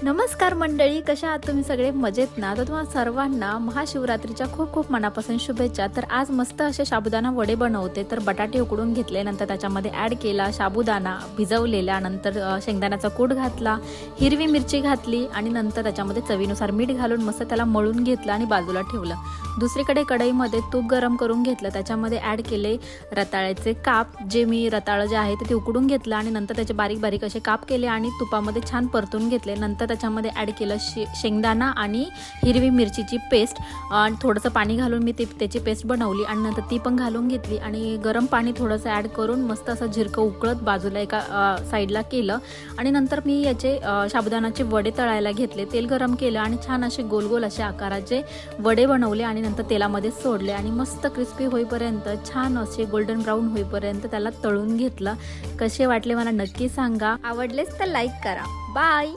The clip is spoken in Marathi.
नमस्कार मंडळी, कशा आहात तुम्ही सगळे? मजेत ना? तर तुम्हाला सर्वांना महाशिवरात्रीच्या खूप खूप मनापासून शुभेच्छा। तर आज मस्त असे साबुदाणा वडे बनवते। तर बटाटे उकडून घेतले, नंतर त्याच्यामध्ये ॲड केला साबुदाणा भिजवलेला, नंतर शेंगदाण्याचा कूट घातला, हिरवी मिरची घातली आणि नंतर त्याच्यामध्ये चवीनुसार मीठ घालून मस्त त्याला मळून घेतलं आणि बाजूला ठेवलं। दुसरीकडे कढईमध्ये तूप गरम करून घेतलं, त्याच्यामध्ये ॲड केले रताळ्याचे काप। जे मी रताळं जे आहे ते उकडून घेतलं आणि नंतर त्याचे बारीक बारीक असे काप केले आणि तुपामध्ये छान परतून घेतले। नंतर त्याच्यामध्ये ॲड केलं शेंगदाणा आणि हिरवी मिरचीची पेस्ट आणि थोडंसं पाणी घालून मी त्याची पेस्ट बनवली आणि नंतर ती पण घालून घेतली आणि गरम पाणी थोडंसं ॲड करून मस्त असं झिरकं उकळत बाजूला एका साईडला केलं आणि नंतर मी याचे साबुदाणाचे वडे तळायला घेतले। तेल गरम केलं आणि छान असे गोल गोल असे आकाराचे वडे बनवले आणि नंतर तेलामध्ये सोडले आणि मस्त क्रिस्पी होईपर्यंत, छान असे गोल्डन ब्राऊन होईपर्यंत त्याला तळून घेतलं। कसे वाटले मला नक्की सांगा, आवडलेच तर लाईक करा। बाय।